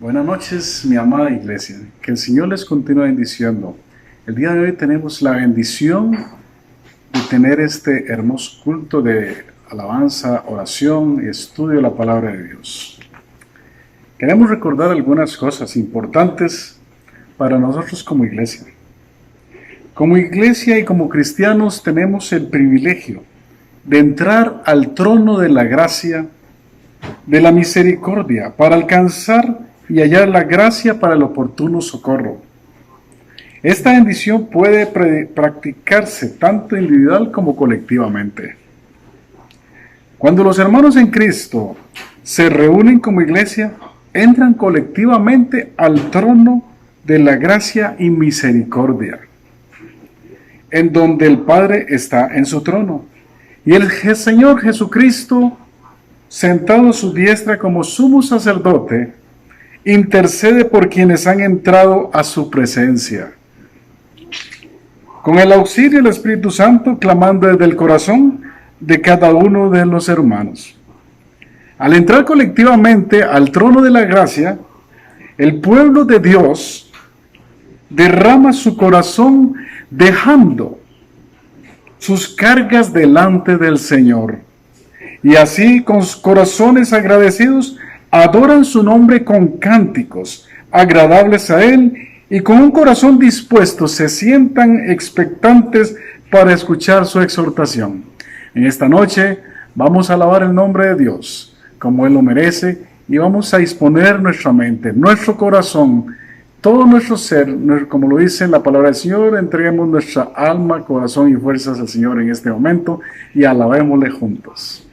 Buenas noches, mi amada iglesia. Que el Señor les continúe bendiciendo. El día de hoy tenemos la bendición de tener este hermoso culto de alabanza, oración y estudio de la palabra de Dios. Queremos recordar algunas cosas importantes para nosotros como iglesia. Como iglesia y como cristianos tenemos el privilegio de entrar al trono de la gracia, de la misericordia, para alcanzar y hallar la gracia para el oportuno socorro. Esta bendición puede practicarse tanto individual como colectivamente. Cuando los hermanos en Cristo se reúnen como iglesia, entran colectivamente al trono de la gracia y misericordia, en donde el Padre está en su trono, y el Señor Jesucristo, sentado a su diestra como sumo sacerdote, intercede por quienes han entrado a su presencia. Con el auxilio del Espíritu Santo, clamando desde el corazón de cada uno de los hermanos. Al entrar colectivamente al trono de la gracia, el pueblo de Dios derrama su corazón dejando sus cargas delante del Señor. Y así, con corazones agradecidos, adoran su nombre con cánticos agradables a Él, y con un corazón dispuesto se sientan expectantes para escuchar su exhortación. En esta noche vamos a alabar el nombre de Dios como Él lo merece, y vamos a disponer nuestra mente, nuestro corazón, todo nuestro ser, como lo dice la palabra del Señor. Entreguemos nuestra alma, corazón y fuerzas al Señor en este momento y alabémosle juntos.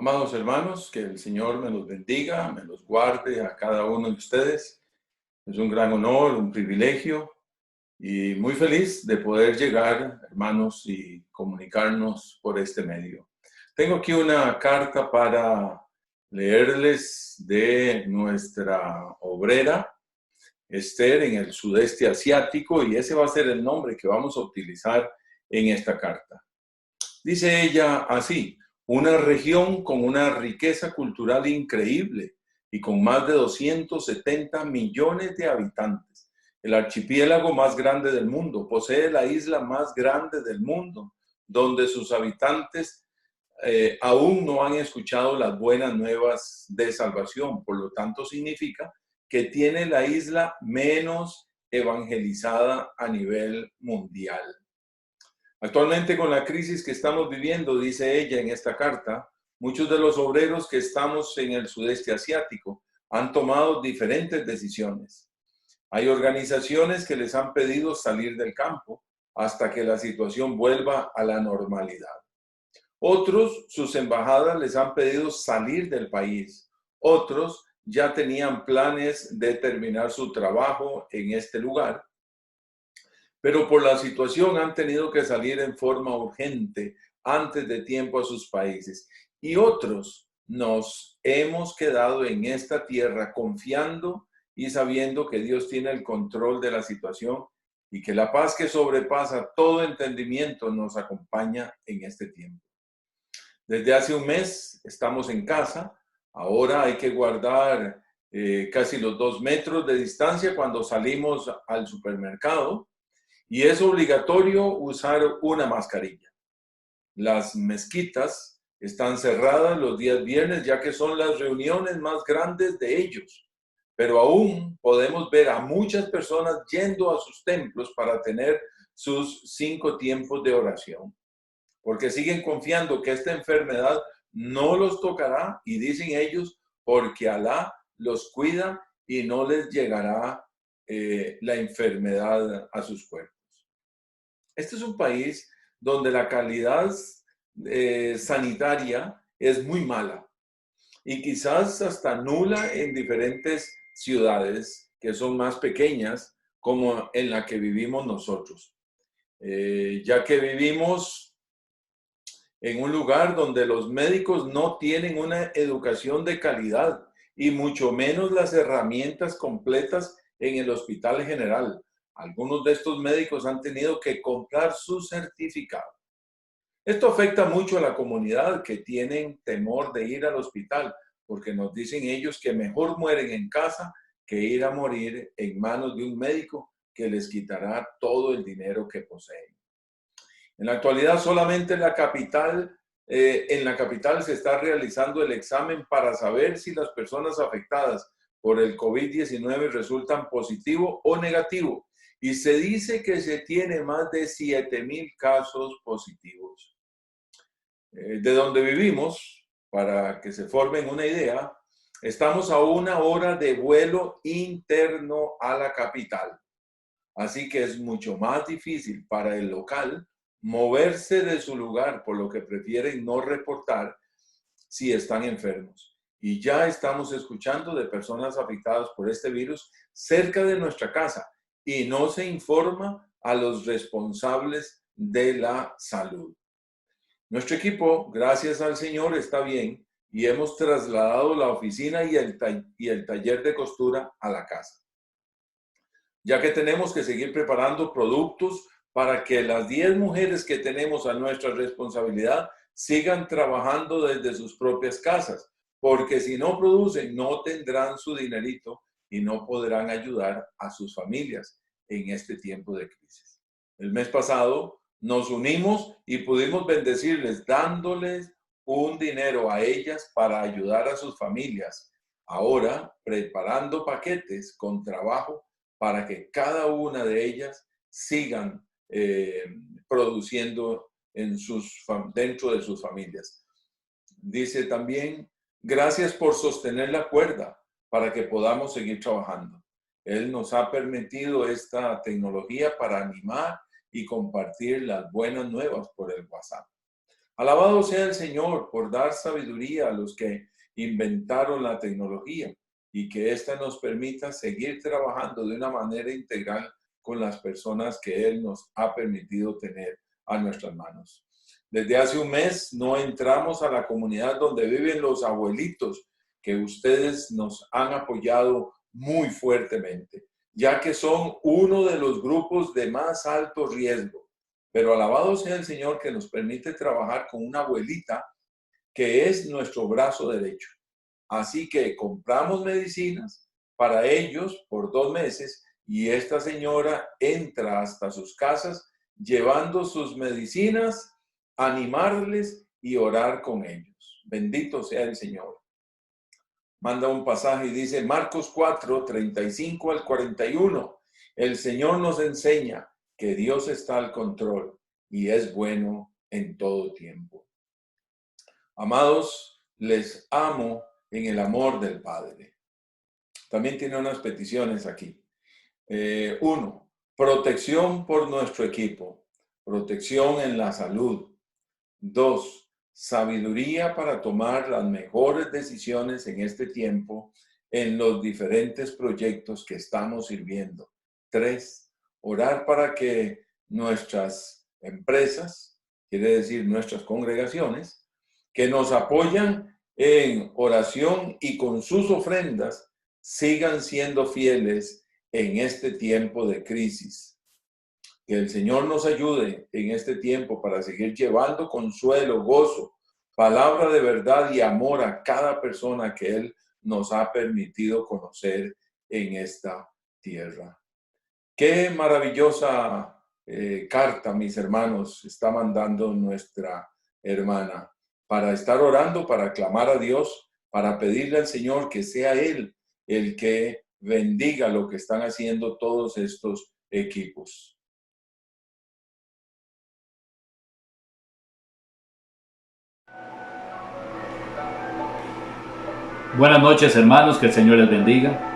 Amados hermanos, que el Señor me los bendiga, me los guarde a cada uno de ustedes. Es un gran honor, un privilegio Y muy feliz de poder llegar, hermanos, y comunicarnos por este medio. Tengo aquí una carta para leerles de nuestra obrera, Esther, en el sudeste asiático, y ese va a ser el nombre que vamos a utilizar en esta carta. Dice ella así: una región con una riqueza cultural increíble y con más de 270 millones de habitantes. El archipiélago más grande del mundo, posee la isla más grande del mundo, donde sus habitantes aún no han escuchado las buenas nuevas de salvación. Por lo tanto, significa que tiene la isla menos evangelizada a nivel mundial. Actualmente, con la crisis que estamos viviendo, dice ella en esta carta, muchos de los obreros que estamos en el sudeste asiático han tomado diferentes decisiones. Hay organizaciones que les han pedido salir del campo hasta que la situación vuelva a la normalidad. Otros, sus embajadas les han pedido salir del país. Otros ya tenían planes de terminar su trabajo en este lugar, pero por la situación han tenido que salir en forma urgente antes de tiempo a sus países. Y otros nos hemos quedado en esta tierra confiando y sabiendo que Dios tiene el control de la situación y que la paz que sobrepasa todo entendimiento nos acompaña en este tiempo. Desde hace un mes estamos en casa. Ahora hay que guardar casi los 2 metros de distancia cuando salimos al supermercado. Y es obligatorio usar una mascarilla. Las mezquitas están cerradas los días viernes, ya que son las reuniones más grandes de ellos. Pero aún podemos ver a muchas personas yendo a sus templos para tener sus 5 tiempos de oración, porque siguen confiando que esta enfermedad no los tocará, y dicen ellos, porque Alá los cuida y no les llegará la enfermedad a sus cuerpos. Este es un país donde la calidad sanitaria es muy mala y quizás hasta nula en diferentes ciudades que son más pequeñas, como en la que vivimos nosotros. Ya que vivimos en un lugar donde los médicos no tienen una educación de calidad y mucho menos las herramientas completas en el hospital general. Algunos de estos médicos han tenido que comprar su certificado. Esto afecta mucho a la comunidad, que tienen temor de ir al hospital, porque nos dicen ellos que mejor mueren en casa que ir a morir en manos de un médico que les quitará todo el dinero que poseen. En la actualidad, solamente en la capital se está realizando el examen para saber si las personas afectadas por el COVID-19 resultan positivo o negativo. Y se dice que se tiene más de 7,000 casos positivos. De donde vivimos, para que se formen una idea, estamos a 1 hora de vuelo interno a la capital. Así que es mucho más difícil para el local moverse de su lugar, por lo que prefieren no reportar si están enfermos. Y ya estamos escuchando de personas afectadas por este virus cerca de nuestra casa y no se informa a los responsables de la salud. Nuestro equipo, gracias al Señor, está bien y hemos trasladado la oficina y el taller de costura a la casa, ya que tenemos que seguir preparando productos para que las 10 mujeres que tenemos a nuestra responsabilidad sigan trabajando desde sus propias casas, porque si no producen, no tendrán su dinerito y no podrán ayudar a sus familias en este tiempo de crisis. El mes pasado nos unimos y pudimos bendecirles dándoles un dinero a ellas para ayudar a sus familias. Ahora, preparando paquetes con trabajo para que cada una de ellas sigan produciendo dentro de sus familias. Dice también, gracias por sostener la cuerda para que podamos seguir trabajando. Él nos ha permitido esta tecnología para animar y compartir las buenas nuevas por el WhatsApp. Alabado sea el Señor por dar sabiduría a los que inventaron la tecnología y que ésta nos permita seguir trabajando de una manera integral con las personas que Él nos ha permitido tener a nuestras manos. Desde hace un mes no entramos a la comunidad donde viven los abuelitos, que ustedes nos han apoyado muy fuertemente, ya que son uno de los grupos de más alto riesgo. Pero alabado sea el Señor que nos permite trabajar con una abuelita que es nuestro brazo derecho. Así que compramos medicinas para ellos por 2 meses y esta señora entra hasta sus casas llevando sus medicinas, animarles y orar con ellos. Bendito sea el Señor. Manda un pasaje y dice Marcos 4, 35 al 41. El Señor nos enseña que Dios está al control y es bueno en todo tiempo. Amados, les amo en el amor del Padre. También tiene unas peticiones aquí. 1. Protección por nuestro equipo. Protección en la salud. 2. Sabiduría para tomar las mejores decisiones en este tiempo en los diferentes proyectos que estamos sirviendo. 3. Orar para que nuestras empresas, quiere decir nuestras congregaciones, que nos apoyan en oración y con sus ofrendas, sigan siendo fieles en este tiempo de crisis. Que el Señor nos ayude en este tiempo para seguir llevando consuelo, gozo, palabra de verdad y amor a cada persona que Él nos ha permitido conocer en esta tierra. Qué maravillosa carta, mis hermanos, está mandando nuestra hermana para estar orando, para clamar a Dios, para pedirle al Señor que sea Él el que bendiga lo que están haciendo todos estos equipos. Buenas noches, hermanos, que el Señor les bendiga.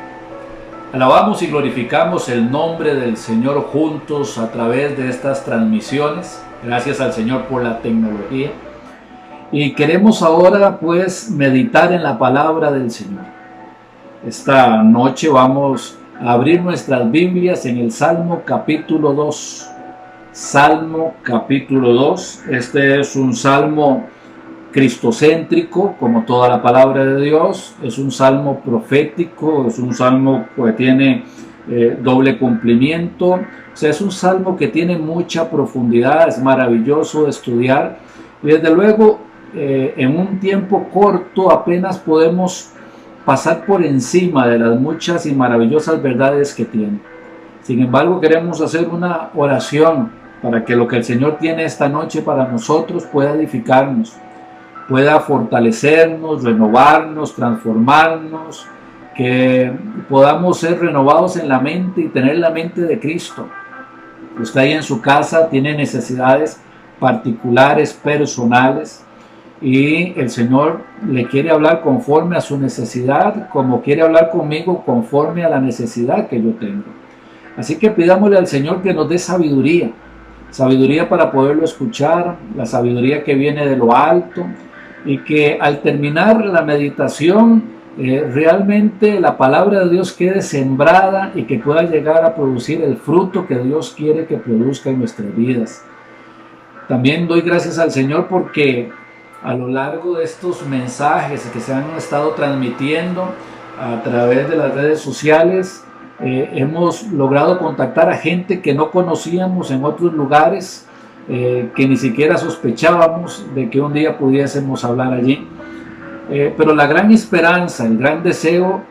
Alabamos y glorificamos el nombre del Señor juntos a través de estas transmisiones. Gracias al Señor por la tecnología. Y queremos ahora pues meditar en la palabra del Señor. Esta noche vamos a abrir nuestras Biblias en el Salmo capítulo 2. Salmo capítulo 2. Este es un salmo cristocéntrico, como toda la palabra de Dios. Es un salmo profético, es un salmo que tiene doble cumplimiento. O sea, es un salmo que tiene mucha profundidad, es maravilloso de estudiar. Y desde luego, en un tiempo corto apenas podemos pasar por encima de las muchas y maravillosas verdades que tiene. Sin embargo, queremos hacer una oración para que lo que el Señor tiene esta noche para nosotros pueda edificarnos, pueda fortalecernos, renovarnos, transformarnos, que podamos ser renovados en la mente y tener la mente de Cristo. Usted ahí en su casa tiene necesidades particulares, personales, y el Señor le quiere hablar conforme a su necesidad, como quiere hablar conmigo conforme a la necesidad que yo tengo. Así que pidámosle al Señor que nos dé sabiduría, sabiduría para poderlo escuchar, la sabiduría que viene de lo alto, y que al terminar la meditación realmente la palabra de Dios quede sembrada y que pueda llegar a producir el fruto que Dios quiere que produzca en nuestras vidas. También doy gracias al Señor porque a lo largo de estos mensajes que se han estado transmitiendo a través de las redes sociales, hemos logrado contactar a gente que no conocíamos en otros lugares, que ni siquiera sospechábamos de que un día pudiésemos hablar allí. Pero la gran esperanza, el gran deseo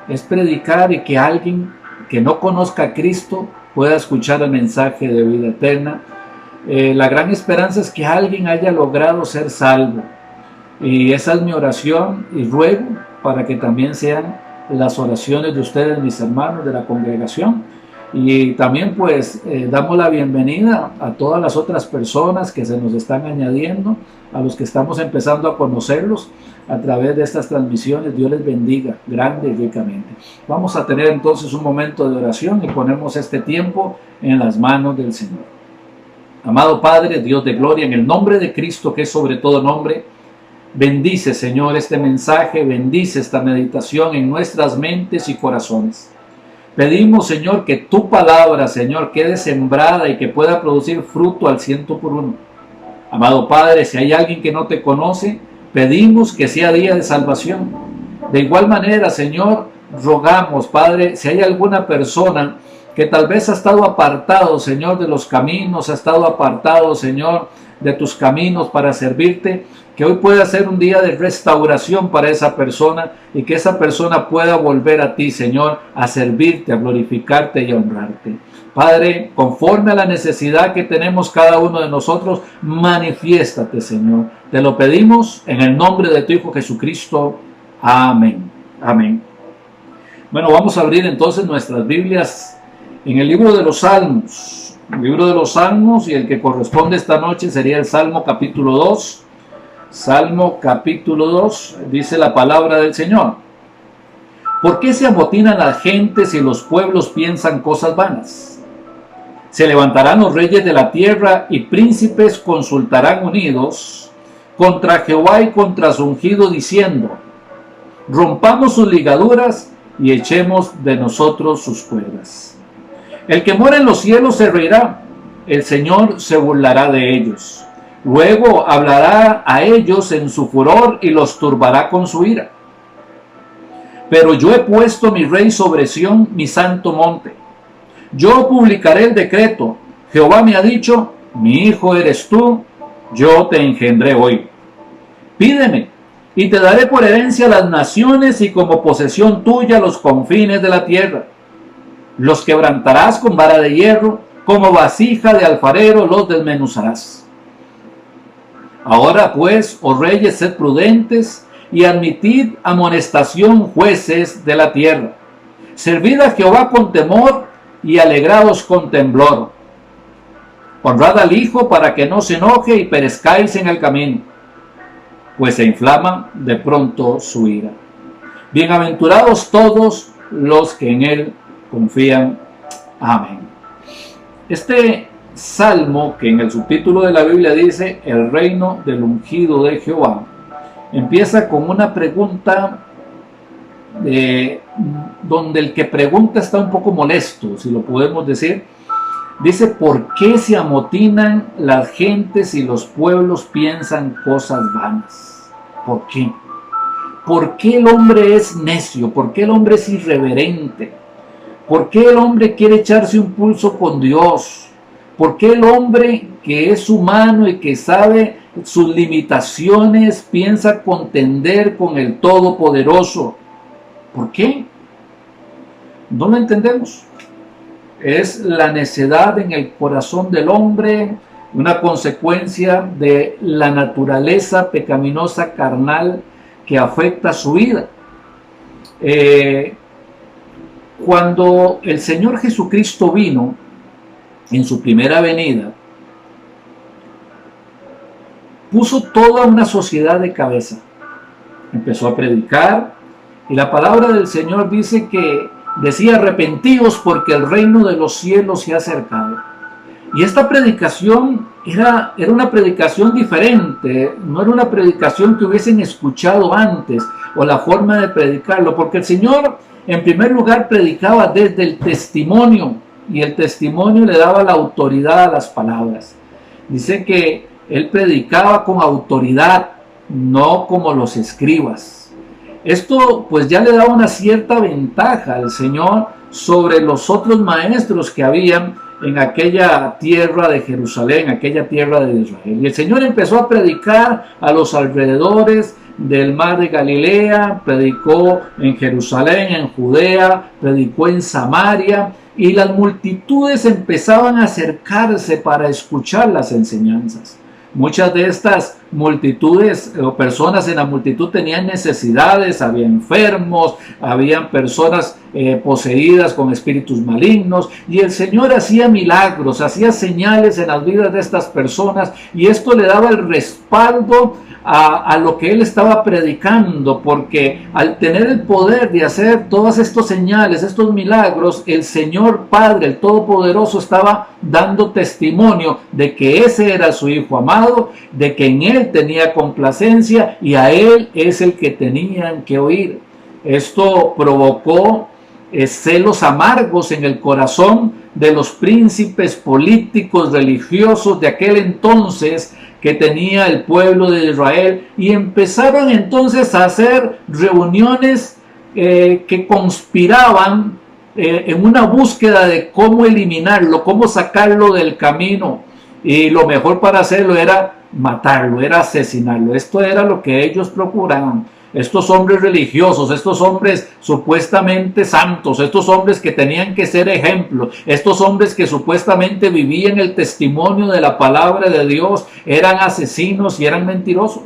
es predicar y que alguien que no conozca a Cristo pueda escuchar el mensaje de vida eterna. La gran esperanza es que alguien haya logrado ser salvo. Y esa es mi oración y ruego para que también sean las oraciones de ustedes, mis hermanos de la congregación. Y también pues damos la bienvenida a todas las otras personas que se nos están añadiendo, a los que estamos empezando a conocerlos a través de estas transmisiones. Dios les bendiga grande y ricamente. Vamos a tener entonces un momento de oración y ponemos este tiempo en las manos del Señor. Amado Padre, Dios de gloria, en el nombre de Cristo, que es sobre todo nombre, bendice, Señor, este mensaje, bendice esta meditación en nuestras mentes y corazones. Pedimos, Señor, que tu palabra, Señor, quede sembrada y que pueda producir fruto al 100%. Amado Padre, si hay alguien que no te conoce, pedimos que sea día de salvación. De igual manera, Señor, rogamos, Padre, si hay alguna persona que tal vez ha estado apartado, Señor, de los caminos, ha estado apartado, Señor, de tus caminos para servirte, que hoy pueda ser un día de restauración para esa persona y que esa persona pueda volver a ti, Señor, a servirte, a glorificarte y a honrarte. Padre, conforme a la necesidad que tenemos cada uno de nosotros, manifiéstate, Señor. Te lo pedimos en el nombre de tu Hijo Jesucristo. Amén. Amén. Bueno, vamos a abrir entonces nuestras Biblias en el libro de los Salmos. El libro de los Salmos, y el que corresponde esta noche sería el Salmo capítulo 2. Salmo capítulo 2, dice la palabra del Señor. ¿Por qué se amotinan las gentes y los pueblos piensan cosas vanas? Se levantarán los reyes de la tierra y príncipes consultarán unidos contra Jehová y contra su ungido, diciendo: rompamos sus ligaduras y echemos de nosotros sus cuerdas. El que mora en los cielos se reirá, el Señor se burlará de ellos. Luego hablará a ellos en su furor y los turbará con su ira. Pero yo he puesto mi rey sobre Sión, mi santo monte. Yo publicaré el decreto. Jehová me ha dicho: mi hijo eres tú, yo te engendré hoy. Pídeme, y te daré por herencia las naciones y como posesión tuya los confines de la tierra. Los quebrantarás con vara de hierro, como vasija de alfarero los desmenuzarás. Ahora pues, oh reyes, sed prudentes y admitid amonestación, jueces de la tierra. Servid a Jehová con temor y alegraos con temblor. Honrad al Hijo para que no se enoje y perezcáis en el camino, pues se inflama de pronto su ira. Bienaventurados todos los que en él confían. Amén. Este salmo, que en el subtítulo de la Biblia dice el reino del ungido de Jehová, empieza con una pregunta donde el que pregunta está un poco molesto, si lo podemos decir. Dice: ¿por qué se amotinan las gentes y los pueblos piensan cosas vanas? ¿Por qué? ¿Por qué el hombre es necio? ¿Por qué el hombre es irreverente? ¿Por qué el hombre quiere echarse un pulso con Dios? ¿Por qué el hombre que es humano y que sabe sus limitaciones piensa contender con el Todopoderoso? ¿Por qué? No lo entendemos. Es la necedad en el corazón del hombre, una consecuencia de la naturaleza pecaminosa carnal que afecta su vida. Cuando el Señor Jesucristo vino en su primera venida, puso toda una sociedad de cabeza. Empezó a predicar y la palabra del Señor dice que decía: arrepentíos porque el reino de los cielos se ha acercado. Y esta predicación era una predicación diferente, no era una predicación que hubiesen escuchado antes o la forma de predicarlo, porque el Señor en primer lugar predicaba desde el testimonio, y el testimonio le daba la autoridad a las palabras. Dice que él predicaba con autoridad, no como los escribas. Esto pues ya le daba una cierta ventaja al Señor sobre los otros maestros que habían en aquella tierra de Jerusalén, aquella tierra de Israel. Y el Señor empezó a predicar a los alrededores del mar de Galilea, predicó en Jerusalén, en Judea, predicó en Samaria, y las multitudes empezaban a acercarse para escuchar las enseñanzas. Muchas de estas multitudes o personas en la multitud tenían necesidades, había enfermos, habían personas poseídas con espíritus malignos, y el Señor hacía milagros, hacía señales en las vidas de estas personas, y esto le daba el respaldo a lo que él estaba predicando, porque al tener el poder de hacer todas estas señales, estos milagros, el Señor Padre, el Todopoderoso, estaba dando testimonio de que ese era su Hijo amado, de que en él tenía complacencia y a él es el que tenían que oír. Esto provocó celos amargos en el corazón de los príncipes políticos religiosos de aquel entonces que tenía el pueblo de Israel, y empezaron entonces a hacer reuniones que conspiraban en una búsqueda de cómo eliminarlo, cómo sacarlo del camino, y lo mejor para hacerlo era matarlo, era asesinarlo. Esto era lo que ellos procuraban. Estos hombres religiosos, estos hombres supuestamente santos, estos hombres que tenían que ser ejemplo, estos hombres que supuestamente vivían el testimonio de la palabra de Dios, eran asesinos y eran mentirosos.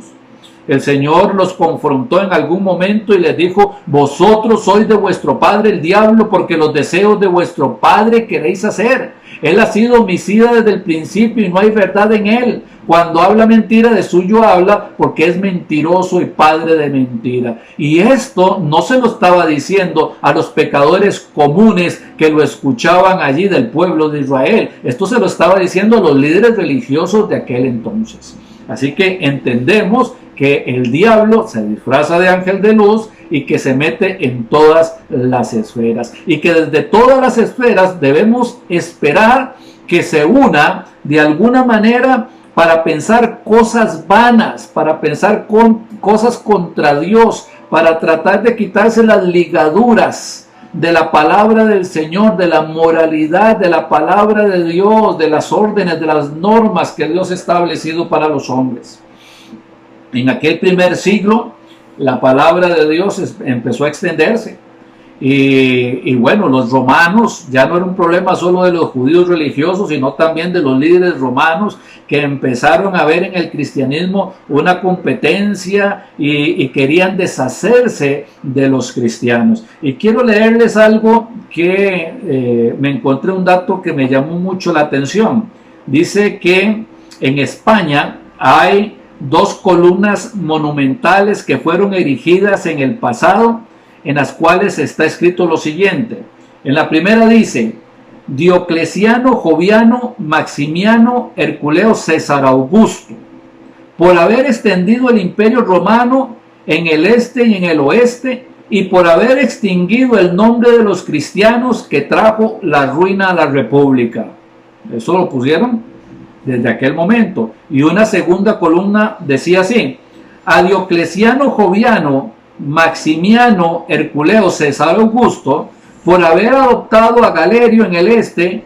El Señor los confrontó en algún momento y les dijo: vosotros sois de vuestro padre el diablo, porque los deseos de vuestro padre queréis hacer. Él ha sido homicida desde el principio y no hay verdad en él. Cuando habla mentira, de suyo habla, porque es mentiroso y padre de mentira. Y esto no se lo estaba diciendo a los pecadores comunes que lo escuchaban allí del pueblo de Israel. Esto se lo estaba diciendo a los líderes religiosos de aquel entonces. Así que entendemos que el diablo se disfraza de ángel de luz y que se mete en todas las esferas, y que desde todas las esferas debemos esperar que se una de alguna manera para pensar cosas vanas, para pensar cosas contra Dios, para tratar de quitarse las ligaduras de la palabra del Señor, de la moralidad, de la palabra de Dios, de las órdenes, de las normas que Dios ha establecido para los hombres. En aquel primer siglo, la palabra de Dios empezó a extenderse. Y bueno, los romanos, ya no era un problema solo de los judíos religiosos, sino también de los líderes romanos, que empezaron a ver en el cristianismo una competencia y querían deshacerse de los cristianos. Y quiero leerles algo que me encontré, un dato que me llamó mucho la atención. Dice que en España hay 2 columnas monumentales que fueron erigidas en el pasado, en las cuales está escrito lo siguiente. En la primera dice: Diocleciano, Joviano, Maximiano, Herculeo, César Augusto, por haber extendido el imperio romano en el este y en el oeste, y por haber extinguido el nombre de los cristianos, que trajo la ruina a la república. Eso lo pusieron desde aquel momento. Y una segunda columna decía así: a Diocleciano, Joviano, Maximiano, Herculeo, César Augusto, por haber adoptado a Galerio en el este,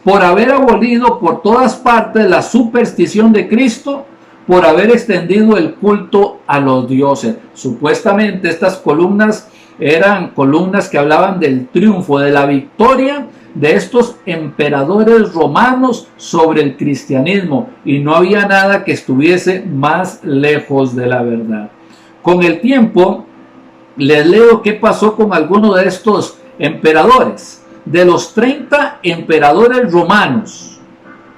por haber abolido por todas partes la superstición de Cristo, por haber extendido el culto a los dioses. Supuestamente estas columnas eran columnas que hablaban del triunfo, de la victoria de estos emperadores romanos sobre el cristianismo, y no había nada que estuviese más lejos de la verdad. Con el tiempo, les leo qué pasó con algunos de estos emperadores. De los 30 emperadores romanos,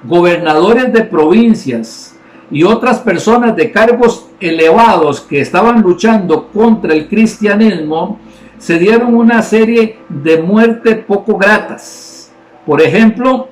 gobernadores de provincias y otras personas de cargos elevados que estaban luchando contra el cristianismo, se dieron una serie de muertes poco gratas. Por ejemplo,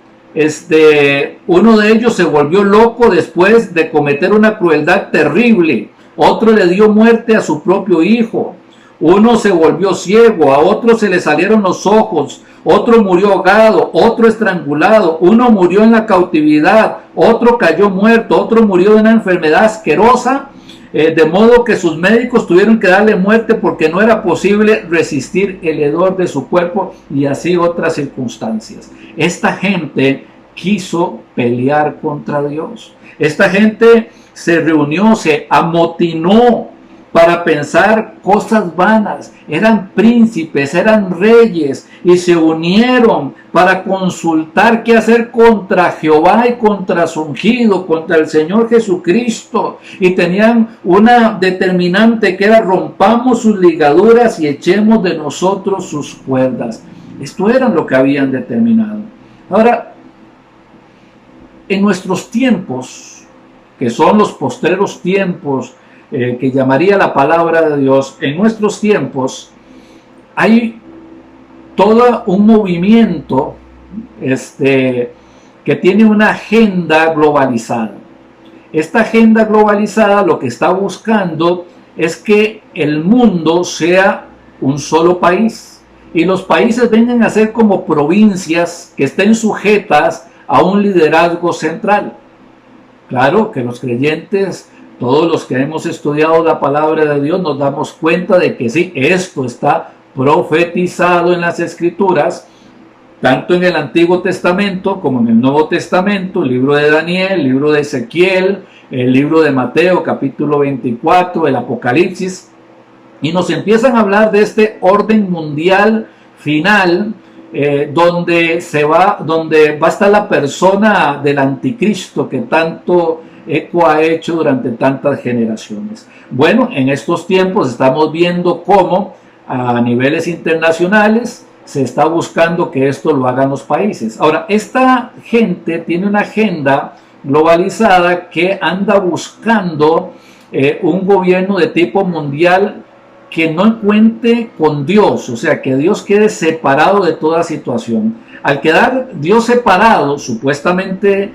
uno de ellos se volvió loco después de cometer una crueldad terrible. Otro le dio muerte a su propio hijo. Uno se volvió ciego, a otro se le salieron los ojos, otro murió ahogado, otro estrangulado, uno murió en la cautividad, otro cayó muerto, otro murió de una enfermedad asquerosa, de modo que sus médicos tuvieron que darle muerte porque no era posible resistir el hedor de su cuerpo, y así otras circunstancias. Esta gente quiso pelear contra Dios. Esta gente se reunió, se amotinó para pensar cosas vanas. Eran príncipes, eran reyes, y se unieron para consultar qué hacer contra Jehová y contra su ungido, contra el Señor Jesucristo, y tenían una determinante que era: rompamos sus ligaduras y echemos de nosotros sus cuerdas. Esto era lo que habían determinado. Ahora, en nuestros tiempos, que son los postreros tiempos, que llamaría la palabra de Dios, en nuestros tiempos hay todo un movimiento que tiene una agenda globalizada. Esta agenda globalizada lo que está buscando es que el mundo sea un solo país, y los países vengan a ser como provincias que estén sujetas a un liderazgo central. Claro que los creyentes, todos los que hemos estudiado la palabra de Dios, nos damos cuenta de que sí, esto está profetizado en las Escrituras, tanto en el Antiguo Testamento como en el Nuevo Testamento, el libro de Daniel, el libro de Ezequiel, el libro de Mateo, capítulo 24, el Apocalipsis, y nos empiezan a hablar de este orden mundial final, donde va a estar la persona del anticristo que tanto eco ha hecho durante tantas generaciones. Bueno, en estos tiempos estamos viendo cómo a niveles internacionales se está buscando que esto lo hagan los países. Ahora, esta gente tiene una agenda globalizada que anda buscando un gobierno de tipo mundial que no cuente con Dios, o sea, que Dios quede separado de toda situación. Al quedar Dios separado, supuestamente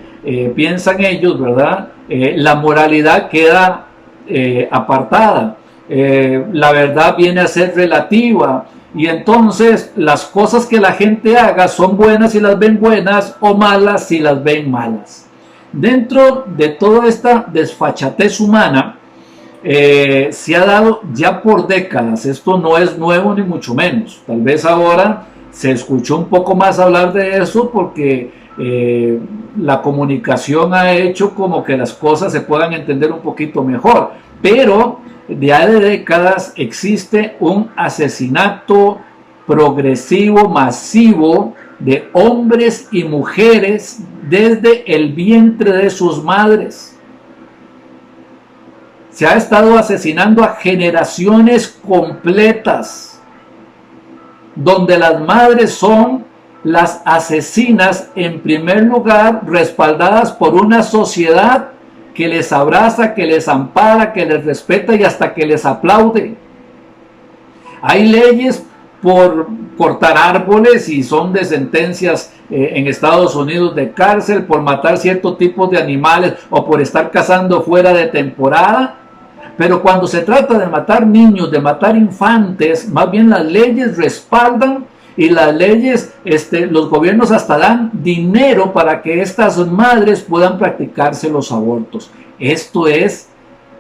piensan ellos, ¿verdad? La moralidad queda apartada, la verdad viene a ser relativa, y entonces las cosas que la gente haga son buenas si las ven buenas o malas si las ven malas. Dentro de toda esta desfachatez humana, se ha dado ya por décadas. Esto no es nuevo ni mucho menos. Tal vez ahora se escuchó un poco más hablar de eso porque la comunicación ha hecho como que las cosas se puedan entender un poquito mejor. Pero ya de décadas existe un asesinato progresivo, masivo de hombres y mujeres desde el vientre de sus madres. Se ha estado asesinando a generaciones completas, donde las madres son las asesinas en primer lugar, respaldadas por una sociedad que les abraza, que les ampara, que les respeta y hasta que les aplaude. Hay leyes por cortar árboles y son de sentencias en Estados Unidos de cárcel por matar ciertos tipos de animales o por estar cazando fuera de temporada. Pero cuando se trata de matar niños, de matar infantes, más bien las leyes respaldan y las leyes, los gobiernos hasta dan dinero para que estas madres puedan practicarse los abortos. Esto es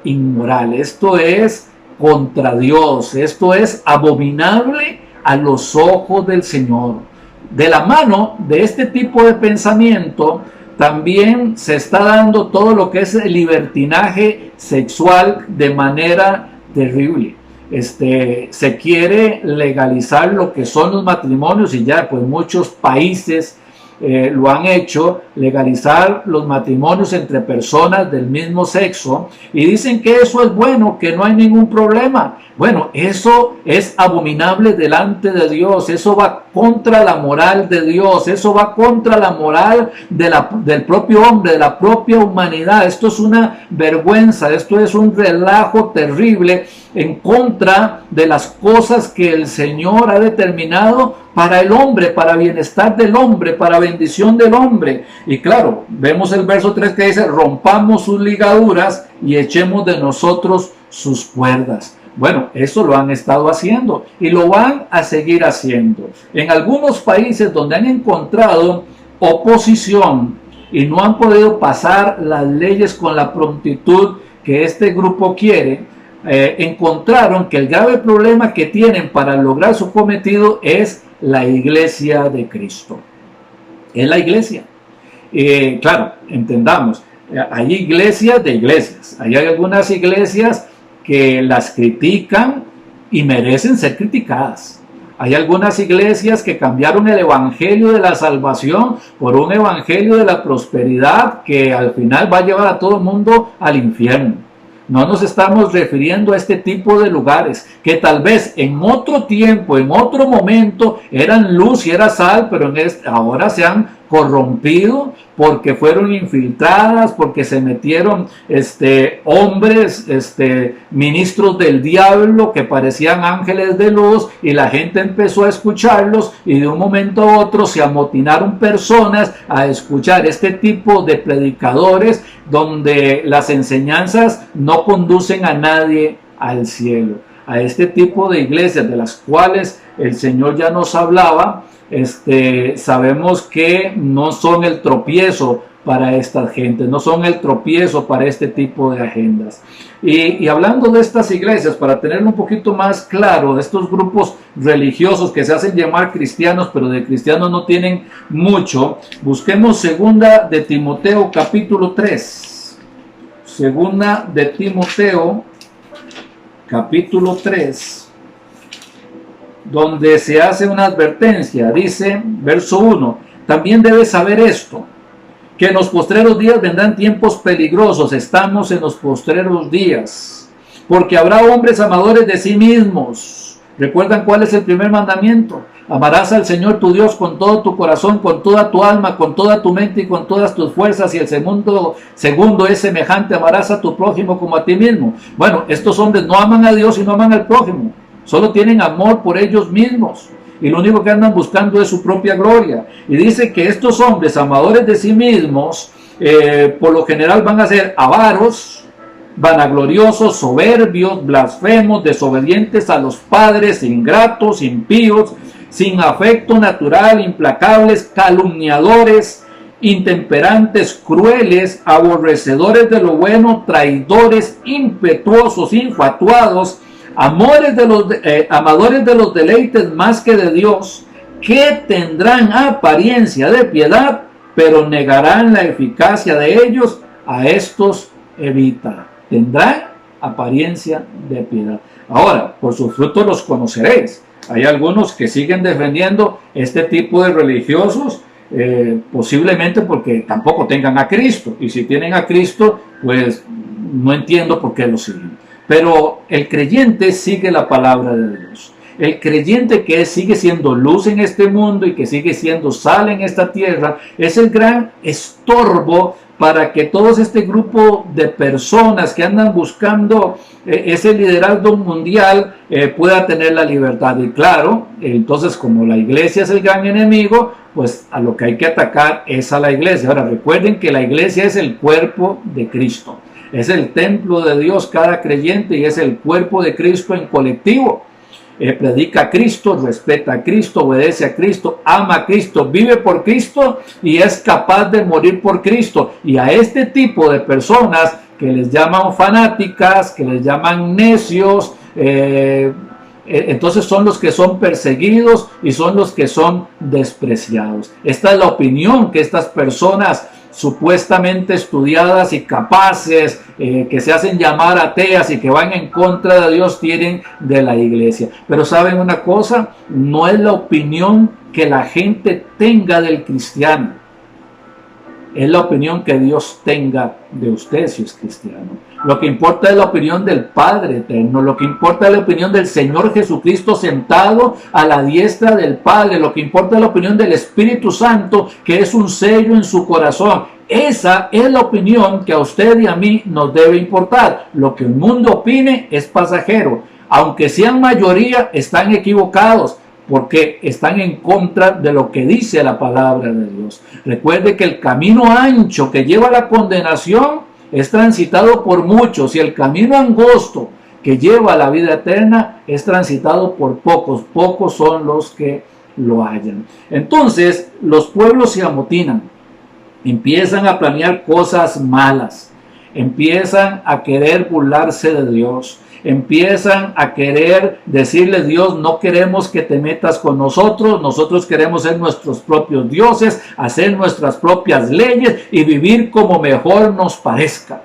inmoral, esto es contra Dios, esto es abominable a los ojos del Señor. De la mano de este tipo de pensamiento, también se está dando todo lo que es el libertinaje sexual de manera terrible. Se quiere legalizar lo que son los matrimonios y ya pues muchos países lo han hecho, legalizar los matrimonios entre personas del mismo sexo y dicen que eso es bueno, que no hay ningún problema. Bueno, eso es abominable delante de Dios, eso va contra la moral de Dios, eso va contra la moral del propio hombre, de la propia humanidad. Esto es una vergüenza, esto es un relajo terrible en contra de las cosas que el Señor ha determinado para el hombre, para bienestar del hombre, para bendición del hombre. Y claro, vemos el verso 3 que dice, rompamos sus ligaduras y echemos de nosotros sus cuerdas. Bueno, eso lo han estado haciendo y lo van a seguir haciendo. En algunos países donde han encontrado oposición y no han podido pasar las leyes con la prontitud que este grupo quiere, encontraron que el grave problema que tienen para lograr su cometido es la iglesia de Cristo. Es la iglesia. Claro, entendamos, hay iglesias de iglesias. Hay algunas iglesias que las critican y merecen ser criticadas. Hay algunas iglesias que cambiaron el evangelio de la salvación por un evangelio de la prosperidad que al final va a llevar a todo el mundo al infierno. No nos estamos refiriendo a este tipo de lugares que tal vez en otro tiempo, en otro momento eran luz y era sal, pero ahora se han corrompido porque fueron infiltradas, porque se metieron hombres, ministros del diablo que parecían ángeles de luz y la gente empezó a escucharlos y de un momento a otro se amotinaron personas a escuchar este tipo de predicadores donde las enseñanzas no conducen a nadie al cielo. a este tipo de iglesias de las cuales el Señor ya nos hablaba, sabemos que no son el tropiezo para esta gente, no son el tropiezo para este tipo de agendas. Y hablando de estas iglesias, para tenerlo un poquito más claro, de estos grupos religiosos que se hacen llamar cristianos, pero de cristianos no tienen mucho, busquemos segunda de Timoteo capítulo 3. Segunda de Timoteo capítulo 3, donde se hace una advertencia. Dice, verso 1, también debes saber esto, que en los postreros días vendrán tiempos peligrosos. Estamos en los postreros días, porque habrá hombres amadores de sí mismos. ¿Recuerdan cuál es el primer mandamiento? Amarás al Señor tu Dios con todo tu corazón, con toda tu alma, con toda tu mente y con todas tus fuerzas. Y el segundo es semejante, amarás a tu prójimo como a ti mismo. Bueno, estos hombres no aman a Dios y no aman al prójimo, solo tienen amor por ellos mismos. Y lo único que andan buscando es su propia gloria. Y dice que estos hombres amadores de sí mismos, por lo general van a ser avaros, vanagloriosos, soberbios, blasfemos, desobedientes a los padres, ingratos, impíos, sin afecto natural, implacables, calumniadores, intemperantes, crueles, aborrecedores de lo bueno, traidores, impetuosos, infatuados, amadores de los deleites más que de Dios, que tendrán apariencia de piedad, pero negarán la eficacia de ellos. A estos evita. Tendrán apariencia de piedad. Ahora, por sus frutos los conoceréis. Hay algunos que siguen defendiendo este tipo de religiosos, posiblemente porque tampoco tengan a Cristo. Y si tienen a Cristo, pues no entiendo por qué lo siguen. Pero el creyente sigue la palabra de Dios. El creyente que sigue siendo luz en este mundo y que sigue siendo sal en esta tierra es el gran estorbo para que todo este grupo de personas que andan buscando ese liderazgo mundial pueda tener la libertad. Y claro, entonces como la iglesia es el gran enemigo, pues a lo que hay que atacar es a la iglesia. Ahora recuerden que la iglesia es el cuerpo de Cristo. Es el templo de Dios cada creyente y es el cuerpo de Cristo en colectivo. Predica a Cristo, respeta a Cristo, obedece a Cristo, ama a Cristo, vive por Cristo y es capaz de morir por Cristo. Y a este tipo de personas que les llaman fanáticas, que les llaman necios, entonces son los que son perseguidos y son los que son despreciados. Esta es la opinión que estas personas supuestamente estudiadas y capaces, que se hacen llamar ateas y que van en contra de Dios, tienen de la iglesia. Pero ¿saben una cosa? No es la opinión que la gente tenga del cristiano, es la opinión que Dios tenga de usted si es cristiano. Lo que importa es la opinión del Padre eterno, lo que importa es la opinión del Señor Jesucristo sentado a la diestra del Padre, lo que importa es la opinión del Espíritu Santo, que es un sello en su corazón. Esa es la opinión que a usted y a mí nos debe importar. Lo que el mundo opine es pasajero. Aunque sean mayoría, están equivocados, porque están en contra de lo que dice la palabra de Dios. Recuerde que el camino ancho que lleva a la condenación es transitado por muchos, y el camino angosto que lleva a la vida eterna es transitado por pocos. Pocos son los que lo hallan. Entonces los pueblos se amotinan, empiezan a planear cosas malas, empiezan a querer burlarse de Dios, empiezan a querer decirle: Dios, no queremos que te metas con nosotros, nosotros queremos ser nuestros propios dioses, hacer nuestras propias leyes y vivir como mejor nos parezca.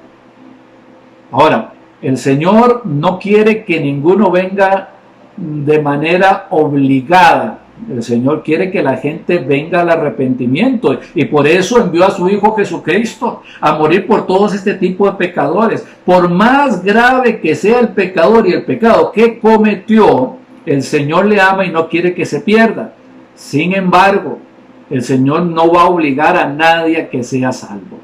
Ahora, el Señor no quiere que ninguno venga de manera obligada. El Señor quiere que la gente venga al arrepentimiento, y por eso envió a su Hijo Jesucristo a morir por todos este tipo de pecadores. Por más grave que sea el pecador y el pecado que cometió, el Señor le ama y no quiere que se pierda. Sin embargo, el Señor no va a obligar a nadie a que sea salvo.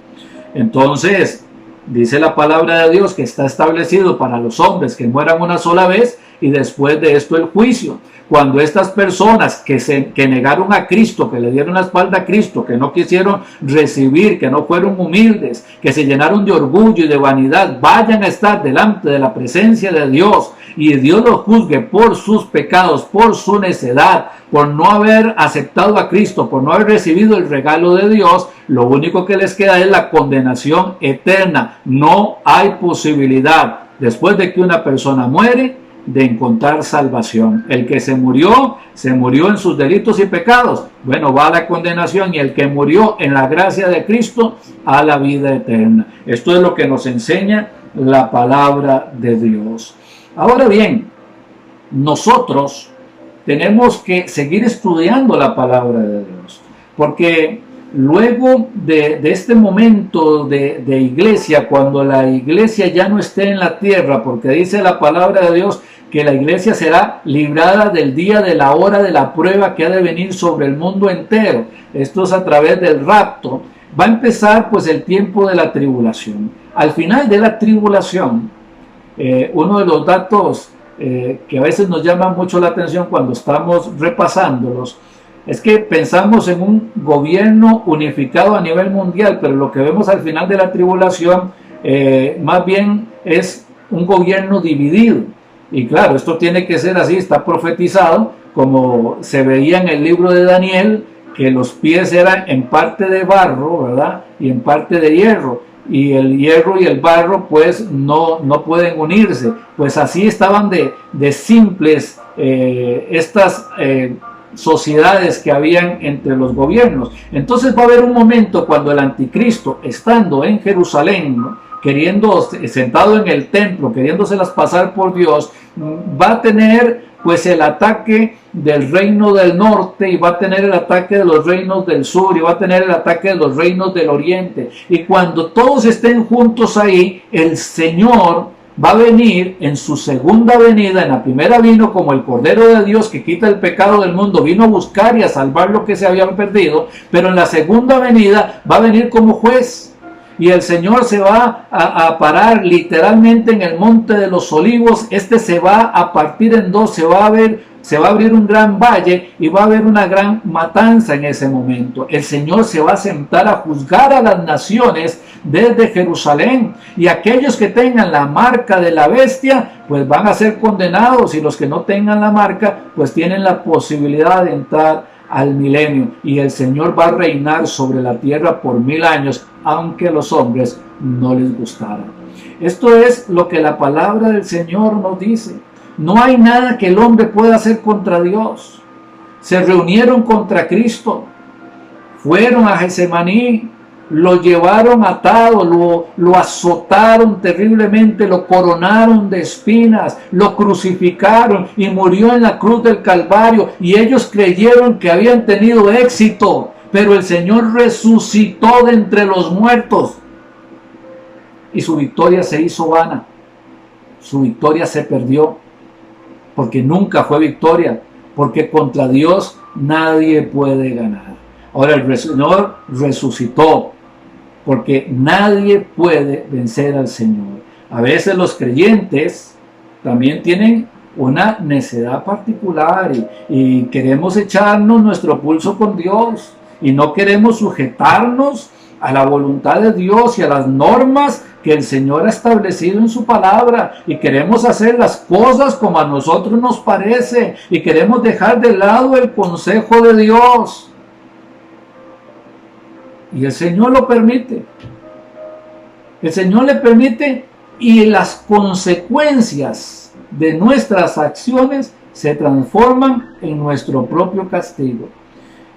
Entonces, dice la palabra de Dios que está establecido para los hombres que mueran una sola vez, y después de esto el juicio. Cuando estas personas que negaron a Cristo, que le dieron la espalda a Cristo, que no quisieron recibir, que no fueron humildes, que se llenaron de orgullo y de vanidad, vayan a estar delante de la presencia de Dios y Dios los juzgue por sus pecados, por su necedad, por no haber aceptado a Cristo, por no haber recibido el regalo de Dios, lo único que les queda es la condenación eterna. No hay posibilidad, después de que una persona muere, de encontrar salvación. El que se murió en sus delitos y pecados, bueno, va a la condenación, y el que murió en la gracia de Cristo, a la vida eterna. Esto es lo que nos enseña la palabra de Dios. Ahora bien, nosotros tenemos que seguir estudiando la palabra de Dios, porque luego de este momento de iglesia, cuando la iglesia ya no esté en la tierra, porque dice la palabra de Dios que la iglesia será librada del día, de la hora de la prueba que ha de venir sobre el mundo entero. Esto es a través del rapto. Va a empezar pues el tiempo de la tribulación. Al final de la tribulación, uno de los datos que a veces nos llama mucho la atención cuando estamos repasándolos, es que pensamos en un gobierno unificado a nivel mundial, pero lo que vemos al final de la tribulación más bien es un gobierno dividido. Y claro, esto tiene que ser así, está profetizado, como se veía en el libro de Daniel, que los pies eran en parte de barro, ¿verdad? Y en parte de hierro. Y el hierro y el barro pues no pueden unirse. Pues así estaban de simples estas sociedades que habían entre los gobiernos. Entonces va a haber un momento cuando el anticristo, estando en Jerusalén, ¿no?, sentado en el templo, queriéndoselas pasar por Dios, va a tener pues el ataque del reino del norte, y va a tener el ataque de los reinos del sur, y va a tener el ataque de los reinos del oriente. Y cuando todos estén juntos ahí, el Señor va a venir en su segunda venida. En la primera vino como el Cordero de Dios que quita el pecado del mundo, vino a buscar y a salvar lo que se había perdido, pero en la segunda venida va a venir como juez. Y el Señor se va a parar literalmente en el monte de los olivos. Este se va a partir en dos, se va a abrir un gran valle, y va a haber una gran matanza en ese momento. El Señor se va a sentar a juzgar a las naciones desde Jerusalén, y aquellos que tengan la marca de la bestia pues van a ser condenados, y los que no tengan la marca pues tienen la posibilidad de entrar al milenio, y el Señor va a reinar sobre la tierra por 1000 años, aunque a los hombres no les gustara. Esto es lo que la palabra del Señor nos dice. No hay nada que el hombre pueda hacer contra Dios. Se reunieron contra Cristo, fueron a Getsemaní, lo llevaron atado, lo azotaron terriblemente, lo coronaron de espinas, lo crucificaron y murió en la cruz del Calvario, y ellos creyeron que habían tenido éxito, pero el Señor resucitó de entre los muertos y su victoria se hizo vana, su victoria se perdió, porque nunca fue victoria, porque contra Dios nadie puede ganar. Ahora el Señor resucitó, porque nadie puede vencer al Señor. A veces los creyentes también tienen una necedad particular y queremos echarnos nuestro pulso con Dios, y no queremos sujetarnos a la voluntad de Dios y a las normas que el Señor ha establecido en su palabra, y queremos hacer las cosas como a nosotros nos parece, y queremos dejar de lado el consejo de Dios. Y el Señor lo permite. El Señor le permite, y las consecuencias de nuestras acciones se transforman en nuestro propio castigo.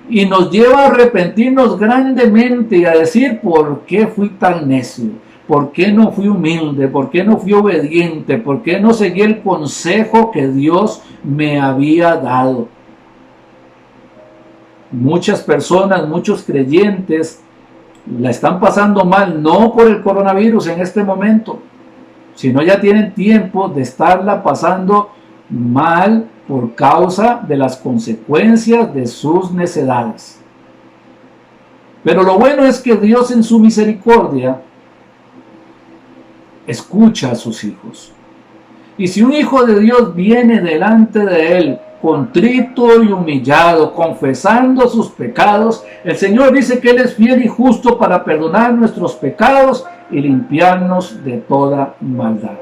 Y nos lleva a arrepentirnos grandemente y a decir: ¿por qué fui tan necio? ¿Por qué no fui humilde? ¿Por qué no fui obediente? ¿Por qué no seguí el consejo que Dios me había dado? Muchas personas, muchos creyentes la están pasando mal, no por el coronavirus en este momento, sino ya tienen tiempo de estarla pasando mal por causa de las consecuencias de sus necedades. Pero lo bueno es que Dios, en su misericordia, escucha a sus hijos. Y si un hijo de Dios viene delante de Él, contrito y humillado, confesando sus pecados, el Señor dice que Él es fiel y justo para perdonar nuestros pecados y limpiarnos de toda maldad.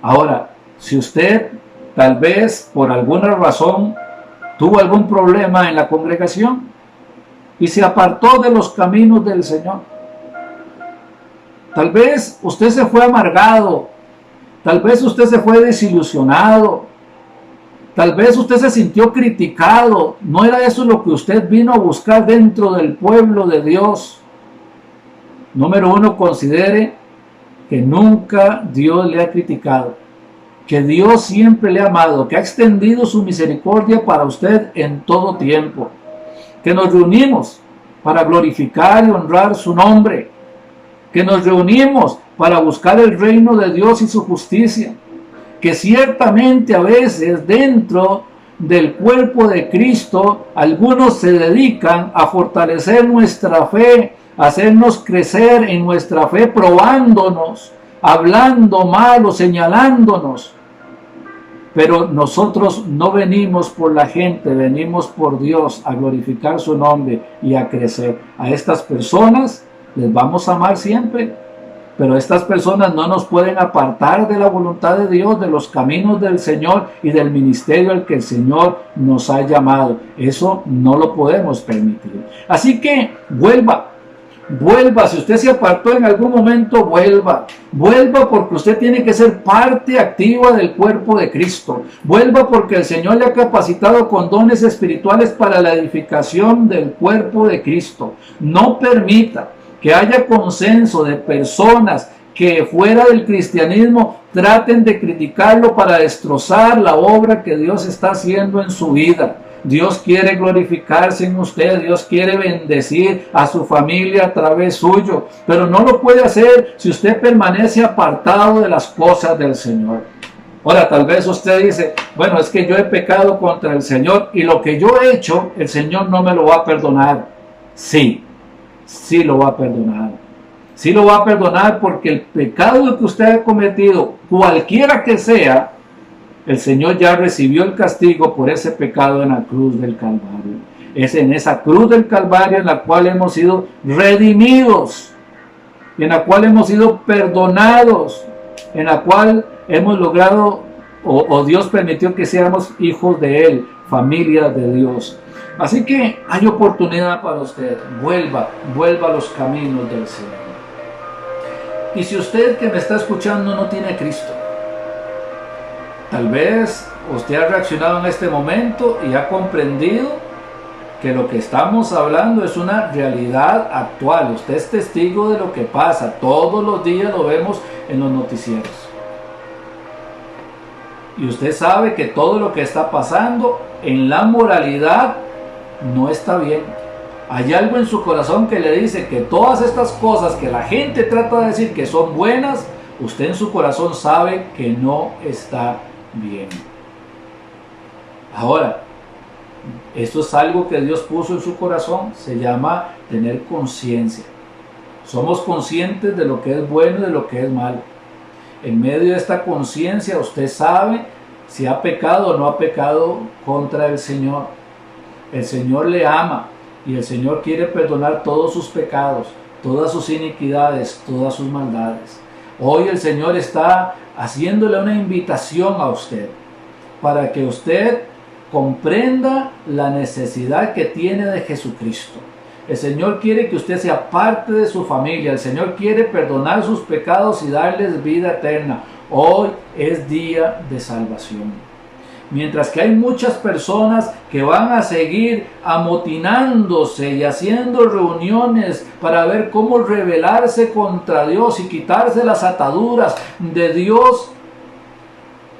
Ahora, si usted tal vez por alguna razón tuvo algún problema en la congregación y se apartó de los caminos del Señor, tal vez usted se fue amargado, tal vez usted se fue desilusionado, tal vez usted se sintió criticado. No era eso lo que usted vino a buscar dentro del pueblo de Dios. Número uno, considere que nunca Dios le ha criticado, que Dios siempre le ha amado, que ha extendido su misericordia para usted en todo tiempo, que nos reunimos para glorificar y honrar su nombre, que nos reunimos para buscar el reino de Dios y su justicia, que ciertamente a veces dentro del cuerpo de Cristo algunos se dedican a fortalecer nuestra fe, a hacernos crecer en nuestra fe, probándonos, hablando mal o señalándonos. Pero nosotros no venimos por la gente, venimos por Dios a glorificar su nombre y a crecer. A estas personas les vamos a amar siempre, pero estas personas no nos pueden apartar de la voluntad de Dios, de los caminos del Señor y del ministerio al que el Señor nos ha llamado. Eso no lo podemos permitir. Así que vuelva, si usted se apartó en algún momento, vuelva porque usted tiene que ser parte activa del cuerpo de Cristo. Vuelva porque el Señor le ha capacitado con dones espirituales para la edificación del cuerpo de Cristo. No permita que haya consenso de personas que fuera del cristianismo traten de criticarlo para destrozar la obra que Dios está haciendo en su vida. Dios quiere glorificarse en usted, Dios quiere bendecir a su familia a través suyo, pero no lo puede hacer si usted permanece apartado de las cosas del Señor. Ahora, tal vez usted dice, bueno, es que yo he pecado contra el Señor y lo que yo he hecho, el Señor no me lo va a perdonar. Sí lo va a perdonar. Sí lo va a perdonar porque el pecado que usted ha cometido, cualquiera que sea, el Señor ya recibió el castigo por ese pecado en la cruz del Calvario. Es en esa cruz del Calvario en la cual hemos sido redimidos, en la cual hemos sido perdonados, en la cual hemos logrado, o Dios permitió que seamos hijos de Él, familia de Dios. Así que hay oportunidad para usted. Vuelva a los caminos del Señor. Y si usted que me está escuchando no tiene a Cristo, tal vez usted ha reaccionado en este momento y ha comprendido que lo que estamos hablando es una realidad actual. Usted es testigo de lo que pasa. Todos los días lo vemos en los noticieros. Y usted sabe que todo lo que está pasando en la moralidad no está bien. Hay algo en su corazón que le dice que todas estas cosas que la gente trata de decir que son buenas, usted en su corazón sabe que no está bien. Ahora, esto es algo que Dios puso en su corazón, se llama tener conciencia. Somos conscientes de lo que es bueno y de lo que es malo. En medio de esta conciencia usted sabe si ha pecado o no ha pecado contra el Señor. El Señor le ama y el Señor quiere perdonar todos sus pecados, todas sus iniquidades, todas sus maldades. Hoy el Señor está haciéndole una invitación a usted para que usted comprenda la necesidad que tiene de Jesucristo. El Señor quiere que usted sea parte de su familia. El Señor quiere perdonar sus pecados y darles vida eterna. Hoy es día de salvación. Mientras que hay muchas personas que van a seguir amotinándose y haciendo reuniones para ver cómo rebelarse contra Dios y quitarse las ataduras de Dios,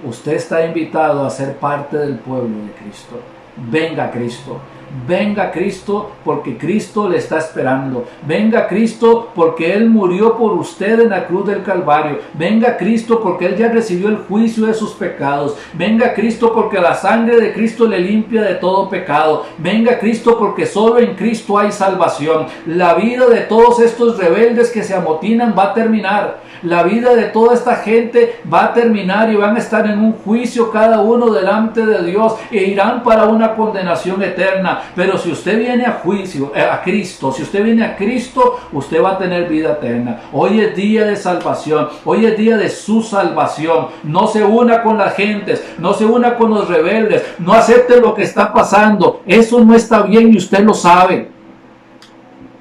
usted está invitado a ser parte del pueblo de Cristo. Venga a Cristo. Venga a Cristo porque Cristo le está esperando. Venga a Cristo porque Él murió por usted en la cruz del Calvario. Venga a Cristo porque Él ya recibió el juicio de sus pecados. Venga a Cristo porque la sangre de Cristo le limpia de todo pecado. Venga a Cristo porque solo en Cristo hay salvación. La vida de todos estos rebeldes que se amotinan va a terminar. La vida de toda esta gente va a terminar y van a estar en un juicio cada uno delante de Dios e irán para una condenación eterna. Pero si usted viene a juicio, a Cristo, si usted viene a Cristo, usted va a tener vida eterna. Hoy es día de salvación, hoy es día de su salvación. No se una con las gentes, no se una con los rebeldes, no acepte lo que está pasando. Eso no está bien y usted lo sabe.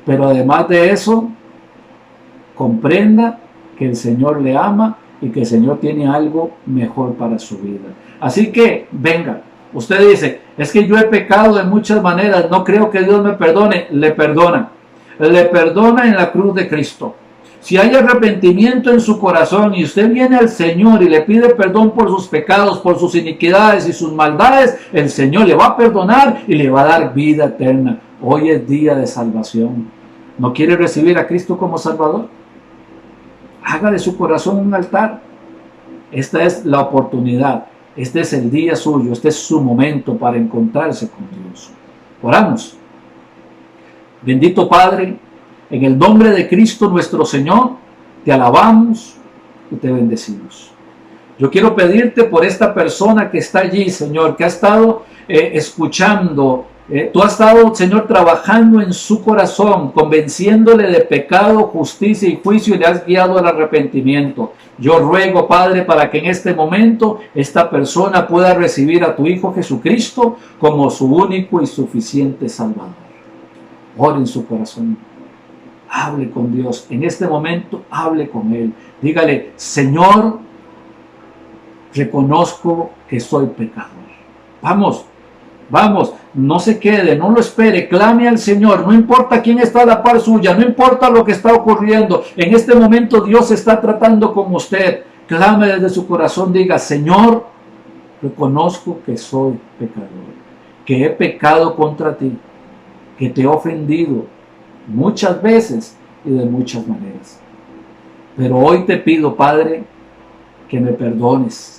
Pero además de eso, comprenda que el Señor le ama y que el Señor tiene algo mejor para su vida. Así que venga, usted dice, es que yo he pecado de muchas maneras, no creo que Dios me perdone. Le perdona en la cruz de Cristo. Si hay arrepentimiento en su corazón y usted viene al Señor y le pide perdón por sus pecados, por sus iniquidades y sus maldades, el Señor le va a perdonar y le va a dar vida eterna. Hoy es día de salvación. ¿No quiere recibir a Cristo como Salvador? Haga de su corazón un altar. Esta es la oportunidad. Este es el día suyo. Este es su momento para encontrarse con Dios. Oramos. Bendito Padre, en el nombre de Cristo nuestro Señor, te alabamos y te bendecimos. Yo quiero pedirte por esta persona que está allí, Señor, que ha estado escuchando. Tú has estado, Señor, trabajando en su corazón, convenciéndole de pecado, justicia y juicio y le has guiado al arrepentimiento. Yo ruego, Padre, para que en este momento esta persona pueda recibir a tu Hijo Jesucristo como su único y suficiente Salvador. Ore en su corazón. Hable con Dios. En este momento, hable con Él. Dígale, Señor, reconozco que soy pecador. Vamos, no se quede, no lo espere, clame al Señor, no importa quién está a la par suya, no importa lo que está ocurriendo, en este momento Dios está tratando con usted. Clame desde su corazón, diga, Señor, reconozco que soy pecador, que he pecado contra ti, que te he ofendido muchas veces y de muchas maneras. Pero hoy te pido, Padre, que me perdones.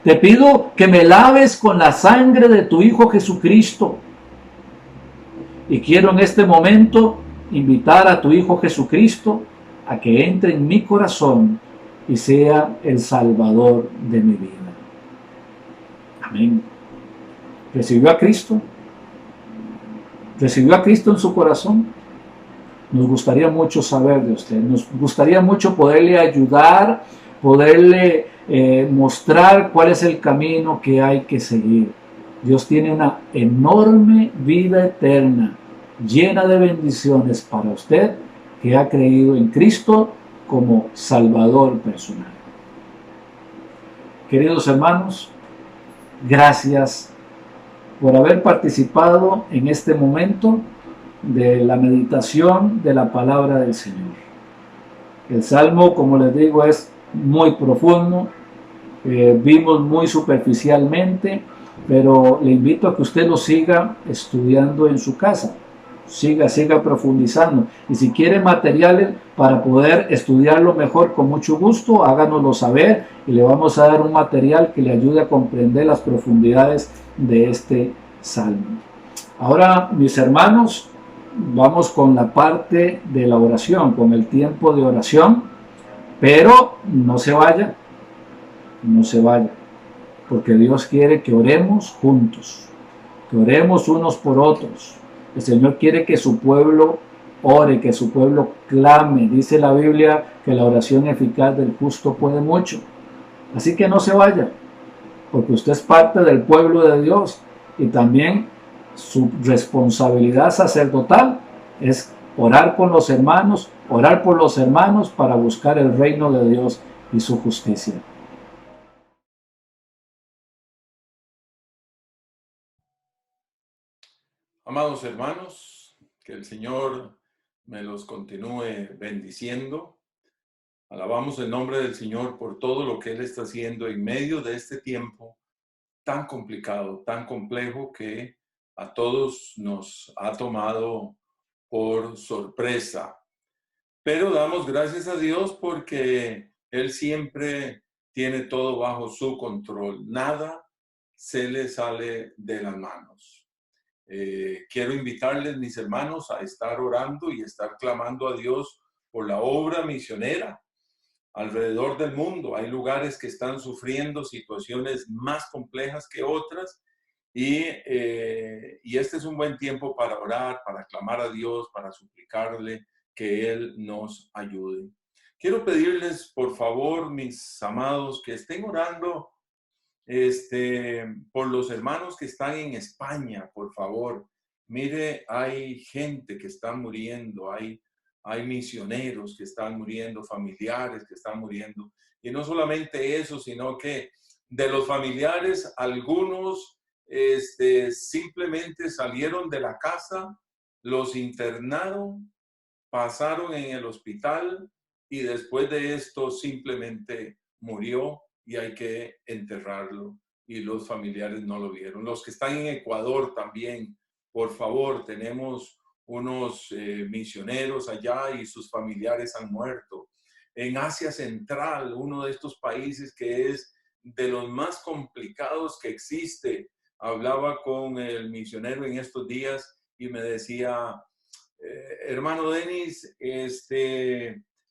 Te pido que me laves con la sangre de tu Hijo Jesucristo. Y quiero en este momento invitar a tu Hijo Jesucristo a que entre en mi corazón y sea el Salvador de mi vida. Amén. ¿Recibió a Cristo? ¿Recibió a Cristo en su corazón? Nos gustaría mucho saber de usted. Nos gustaría mucho poderle ayudar, poderle mostrar cuál es el camino que hay que seguir. Dios tiene una enorme vida eterna, llena de bendiciones para usted que ha creído en Cristo como Salvador personal. Queridos hermanos, gracias por haber participado en este momento de la meditación de la palabra del Señor. El Salmo, como les digo, es muy profundo, vimos muy superficialmente, pero le invito a que usted lo siga estudiando en su casa, siga profundizando, y si quiere materiales para poder estudiarlo mejor, con mucho gusto, háganoslo saber y le vamos a dar un material que le ayude a comprender las profundidades de este Salmo. Ahora, mis hermanos, vamos con la parte de la oración, con el tiempo de oración. Pero no se vaya, porque Dios quiere que oremos juntos, que oremos unos por otros. El Señor quiere que su pueblo ore, que su pueblo clame. Dice la Biblia que la oración eficaz del justo puede mucho. Así que no se vaya, porque usted es parte del pueblo de Dios y también su responsabilidad sacerdotal es orar por los hermanos para buscar el reino de Dios y su justicia. Amados hermanos, que el Señor me los continúe bendiciendo. Alabamos el nombre del Señor por todo lo que Él está haciendo en medio de este tiempo tan complicado, tan complejo que a todos nos ha tomado por sorpresa. Pero damos gracias a Dios porque Él siempre tiene todo bajo su control. Nada se le sale de las manos. Quiero invitarles, mis hermanos, a estar orando y estar clamando a Dios por la obra misionera alrededor del mundo. Hay lugares que están sufriendo situaciones más complejas que otras y este es un buen tiempo para orar, para clamar a Dios, para suplicarle que Él nos ayude. Quiero pedirles, por favor, mis amados, que estén orando por los hermanos que están en España, por favor. Mire, hay gente que está muriendo, hay misioneros que están muriendo, familiares que están muriendo. Y no solamente eso, sino que de los familiares, algunos simplemente salieron de la casa, los internaron, pasaron en el hospital y después de esto simplemente murió y hay que enterrarlo y los familiares no lo vieron. Los que están en Ecuador también, por favor, tenemos unos misioneros allá y sus familiares han muerto. En Asia Central, uno de estos países que es de los más complicados que existe, hablaba con el misionero en estos días y me decía, hermano Denis,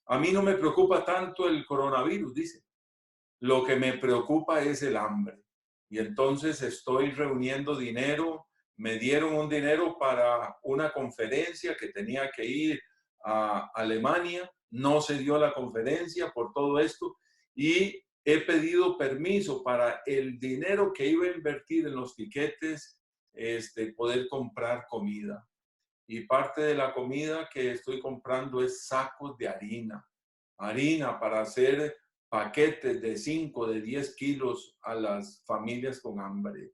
a mí no me preocupa tanto el coronavirus, dice. Lo que me preocupa es el hambre. Y entonces estoy reuniendo dinero. Me dieron un dinero para una conferencia que tenía que ir a Alemania. No se dio la conferencia por todo esto. Y he pedido permiso para el dinero que iba a invertir en los tiquetes, poder comprar comida. Y parte de la comida que estoy comprando es sacos de harina. Harina para hacer paquetes de 5, de 10 kilos a las familias con hambre.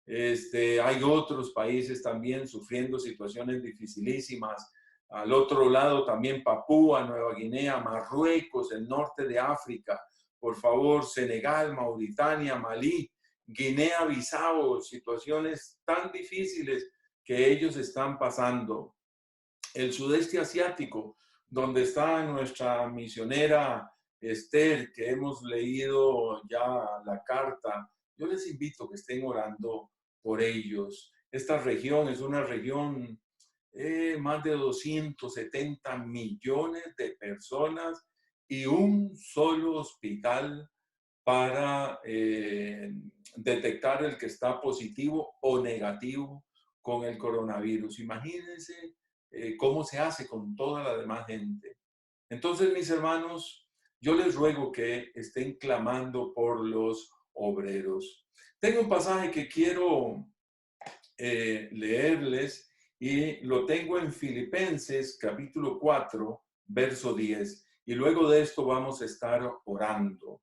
Hay otros países también sufriendo situaciones dificilísimas. Al otro lado también Papúa, Nueva Guinea, Marruecos, el norte de África. Por favor, Senegal, Mauritania, Malí, Guinea-Bissau, situaciones tan difíciles que ellos están pasando. El sudeste asiático, donde está nuestra misionera Esther, que hemos leído ya la carta, yo les invito a que estén orando por ellos. Esta región es una región, más de 270 millones de personas y un solo hospital para detectar el que está positivo o negativo con el coronavirus. Imagínense cómo se hace con toda la demás gente. Entonces, mis hermanos, yo les ruego que estén clamando por los obreros. Tengo un pasaje que quiero leerles y lo tengo en Filipenses capítulo 4, verso 10. Y luego de esto vamos a estar orando.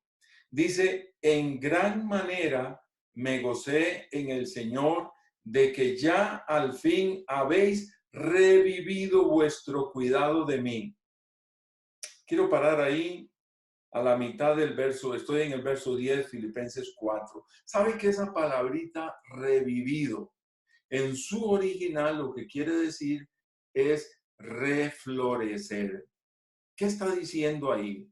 Dice, en gran manera me gocé en el Señor de que ya al fin habéis revivido vuestro cuidado de mí. Quiero parar ahí a la mitad del verso, estoy en el verso 10, Filipenses 4. ¿Sabe que esa palabrita revivido, en su original lo que quiere decir es reflorecer? ¿Qué está diciendo ahí?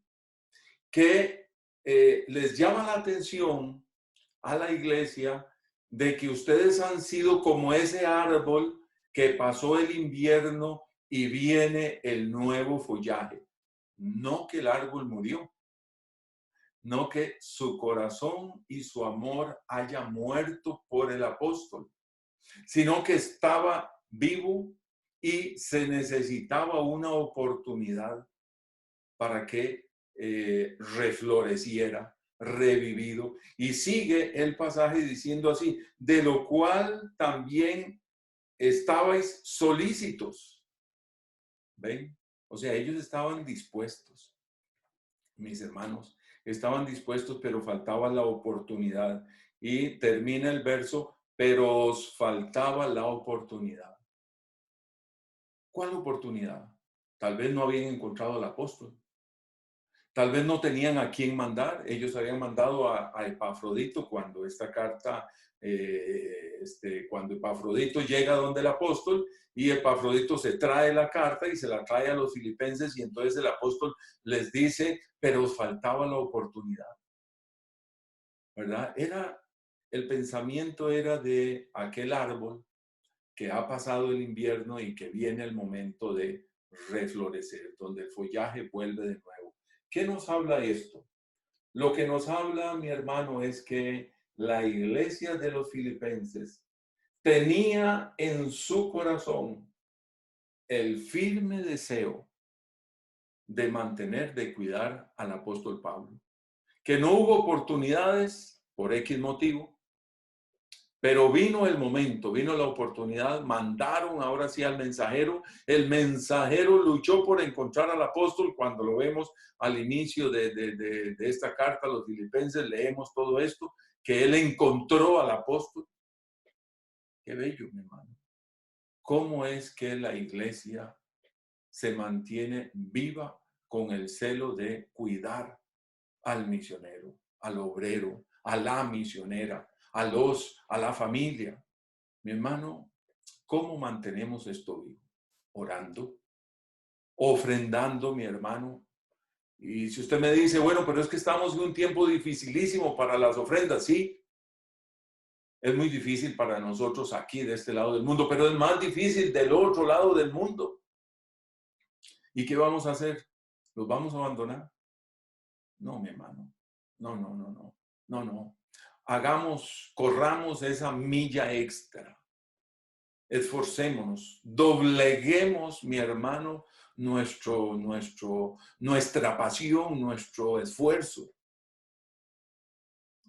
Que les llama la atención a la iglesia de que ustedes han sido como ese árbol que pasó el invierno y viene el nuevo follaje. No que el árbol murió, no que su corazón y su amor haya muerto por el apóstol, sino que estaba vivo y se necesitaba una oportunidad para que refloreciera, revivido. Y sigue el pasaje diciendo así, de lo cual también estabais solícitos. ¿Ven? O sea, ellos estaban dispuestos, mis hermanos, estaban dispuestos, pero faltaba la oportunidad. Y termina el verso, pero os faltaba la oportunidad. ¿Cuál oportunidad? Tal vez no habían encontrado al apóstol. Tal vez no tenían a quién mandar. Ellos habían mandado a Epafrodito cuando esta carta, cuando Epafrodito llega donde el apóstol, y Epafrodito se trae la carta y se la trae a los filipenses, y entonces el apóstol les dice, pero os faltaba la oportunidad, ¿verdad? El pensamiento era de aquel árbol que ha pasado el invierno y que viene el momento de reflorecer, donde el follaje vuelve de nuevo. ¿Qué nos habla esto? Lo que nos habla, mi hermano, es que la iglesia de los filipenses tenía en su corazón el firme deseo de mantener, de cuidar al apóstol Pablo. Que no hubo oportunidades por X motivo, pero vino el momento, vino la oportunidad, mandaron ahora sí al mensajero. El mensajero luchó por encontrar al apóstol. Cuando lo vemos al inicio de esta carta a los filipenses, leemos todo esto, que él encontró al apóstol. Qué bello, mi hermano. ¿Cómo es que la iglesia se mantiene viva con el celo de cuidar al misionero, al obrero, a la misionera, a la familia? Mi hermano, ¿cómo mantenemos esto vivo? Orando, ofrendando, mi hermano. Y si usted me dice, bueno, pero es que estamos en un tiempo dificilísimo para las ofrendas, sí. Es muy difícil para nosotros aquí de este lado del mundo, pero es más difícil del otro lado del mundo. ¿Y qué vamos a hacer? ¿Los vamos a abandonar? No, mi hermano. No, no, no, no. No, no. Corramos esa milla extra. Esforcémonos, dobleguemos, mi hermano, nuestra pasión, nuestro esfuerzo.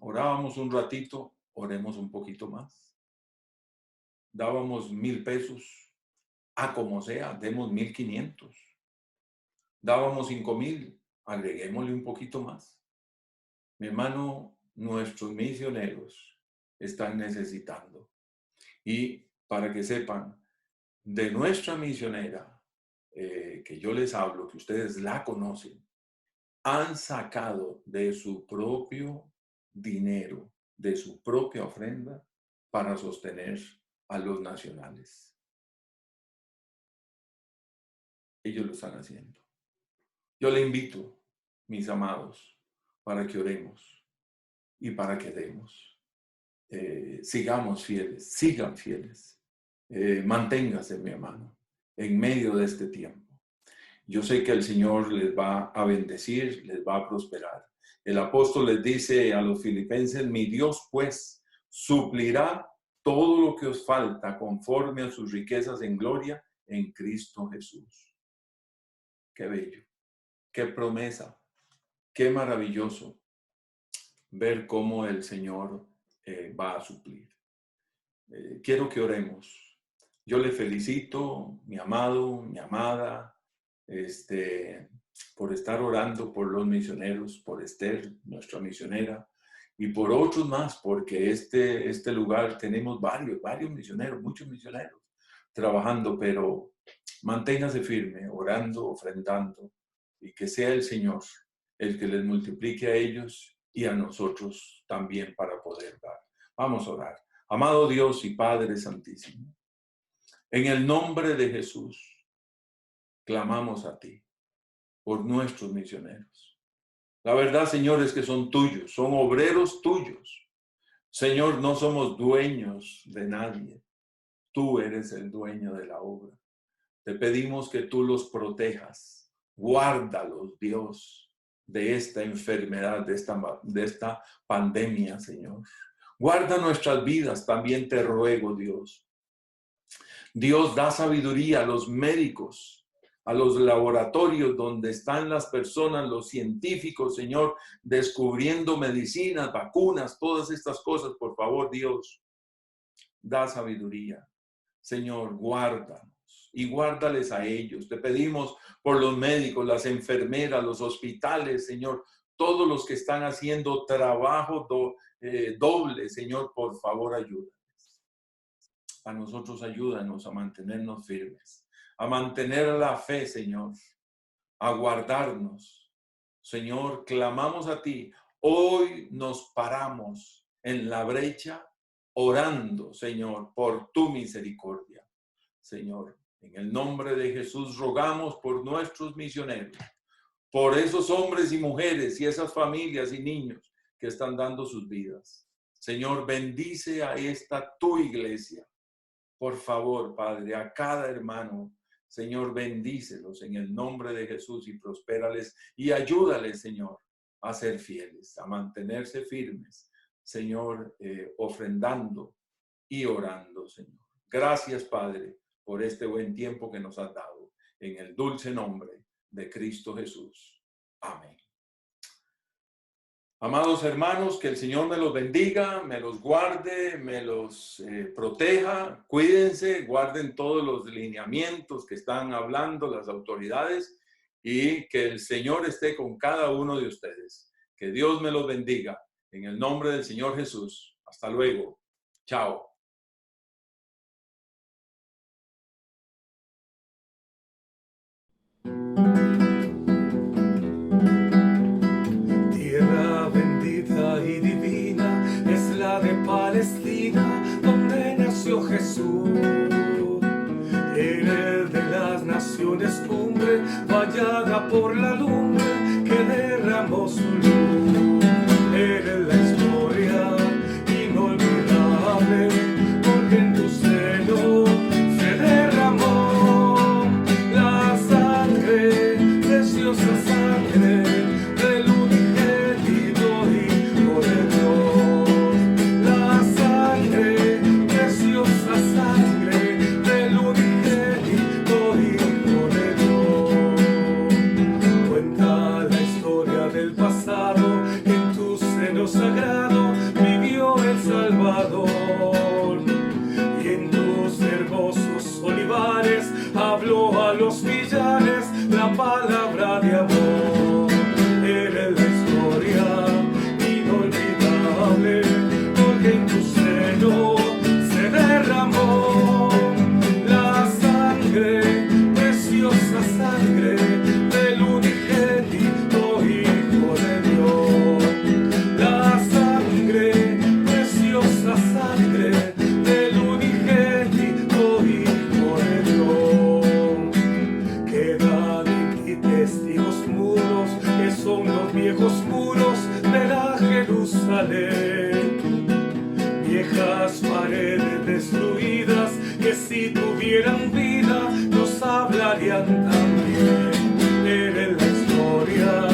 Orábamos un ratito, oremos un poquito más. Dábamos 1,000 pesos, a como sea, demos 1,500. Dábamos 5,000, agreguémosle un poquito más. Mi hermano, nuestros misioneros están necesitando. Y para que sepan, de nuestra misionera, que yo les hablo, que ustedes la conocen, han sacado de su propio dinero, de su propia ofrenda, para sostener a los nacionales. Ellos lo están haciendo. Yo le invito, mis amados, para que oremos y para que demos. Sigamos fieles, sigan fieles. Manténgase, mi hermano, en medio de este tiempo. Yo sé que el Señor les va a bendecir, les va a prosperar. El apóstol les dice a los filipenses, mi Dios pues suplirá todo lo que os falta conforme a sus riquezas en gloria en Cristo Jesús. Qué bello, qué promesa, qué maravilloso ver cómo el Señor va a suplir. Quiero que oremos. Yo le felicito, mi amado, mi amada, por estar orando por los misioneros, por Esther, nuestra misionera, y por otros más, porque este lugar tenemos varios misioneros, muchos misioneros trabajando, pero manténgase firme, orando, ofrendando, y que sea el Señor el que les multiplique a ellos y a nosotros también para poder dar. Vamos a orar. Amado Dios y Padre Santísimo, en el nombre de Jesús, clamamos a ti por nuestros misioneros. La verdad, Señor, es que son tuyos, son obreros tuyos. Señor, no somos dueños de nadie. Tú eres el dueño de la obra. Te pedimos que tú los protejas. Guárdalos, Dios, de esta enfermedad, de esta pandemia, Señor. Guarda nuestras vidas, también te ruego, Dios. Dios, da sabiduría a los médicos, a los laboratorios donde están las personas, los científicos, Señor, descubriendo medicinas, vacunas, todas estas cosas. Por favor, Dios, da sabiduría. Señor, guárdanos y guárdales a ellos. Te pedimos por los médicos, las enfermeras, los hospitales, Señor, todos los que están haciendo trabajo doble, Señor, por favor, ayúdanos. A nosotros ayúdanos a mantenernos firmes, a mantener la fe, Señor, a guardarnos Señor, clamamos a ti. Hoy nos paramos en la brecha orando, Señor, por tu misericordia. Señor, en el nombre de Jesús rogamos por nuestros misioneros, por esos hombres y mujeres y esas familias y niños que están dando sus vidas. Señor, bendice a esta tu iglesia. Por favor, Padre, a cada hermano, Señor, bendícelos en el nombre de Jesús y prospérales y ayúdales, Señor, a ser fieles, a mantenerse firmes, Señor, ofrendando y orando, Señor. Gracias, Padre, por este buen tiempo que nos has dado. En el dulce nombre de Cristo Jesús. Amén. Amados hermanos, que el Señor me los bendiga, me los guarde, me los proteja. Cuídense, guarden todos los lineamientos que están hablando las autoridades y que el Señor esté con cada uno de ustedes. Que Dios me los bendiga. En el nombre del Señor Jesús. Hasta luego. Chao. Tierra bendita y divina es la de Palestina, donde nació Jesús. Eres de las naciones cumbre, vallada por la lumbre que derramó su luz. Eres la historia inolvidable, porque en tu seno se derramó la sangre, preciosa sangre del unigénito Hijo de Dios. La sangre, preciosa sangre del unigénito Hijo de Dios. Cuenta la historia del pasado, en tu seno sagrado vivió el Salvador, y en tus hermosos olivares habló a los millares la palabra de amor. Eres la historia inolvidable, porque en tu seno se derramó la sangre, preciosa sangre del unigénito Hijo de Dios. La sangre, preciosa sangre del unigénito Hijo de Dios. Quedan en ti testigos muros, que son los viejos muros de la Jerusalén. Viejas paredes destruidas, que si tuvieran vida nos hablarían también. Eres la historia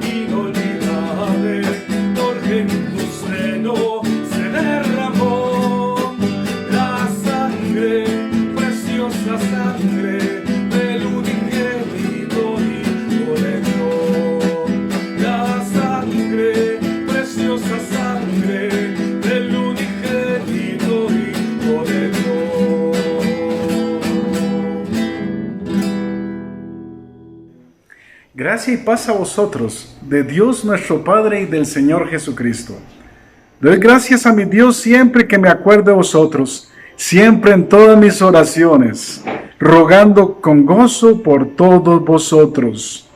inolvidable, porque en tu seno se derramó la sangre, preciosa sangre del unigénito Hijo de Dios. La sangre, preciosa sangre del unigénito Hijo de Dios. Gracia y paz a vosotros, de Dios nuestro Padre y del Señor Jesucristo. Doy gracias a mi Dios siempre que me acuerdo de vosotros, siempre en todas mis oraciones, rogando con gozo por todos vosotros.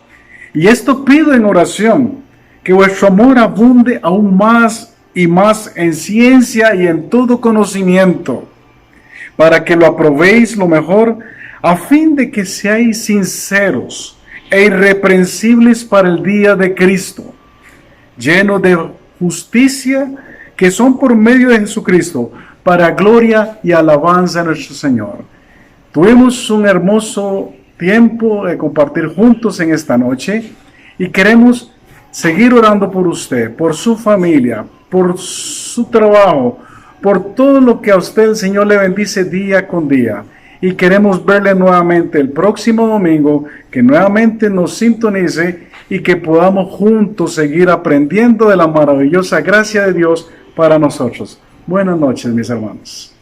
Y esto pido en oración, que vuestro amor abunde aún más y más en ciencia y en todo conocimiento, para que lo aprobéis lo mejor, a fin de que seáis sinceros e irreprensibles para el día de Cristo, llenos de justicia, que son por medio de Jesucristo, para gloria y alabanza de nuestro Señor. Tuvimos un hermoso tiempo de compartir juntos en esta noche y queremos seguir orando por usted, por su familia, por su trabajo, por todo lo que a usted el Señor le bendice día con día. Y queremos verle nuevamente el próximo domingo, que nuevamente nos sintonice y que podamos juntos seguir aprendiendo de la maravillosa gracia de Dios para nosotros. Buenas noches, mis hermanos.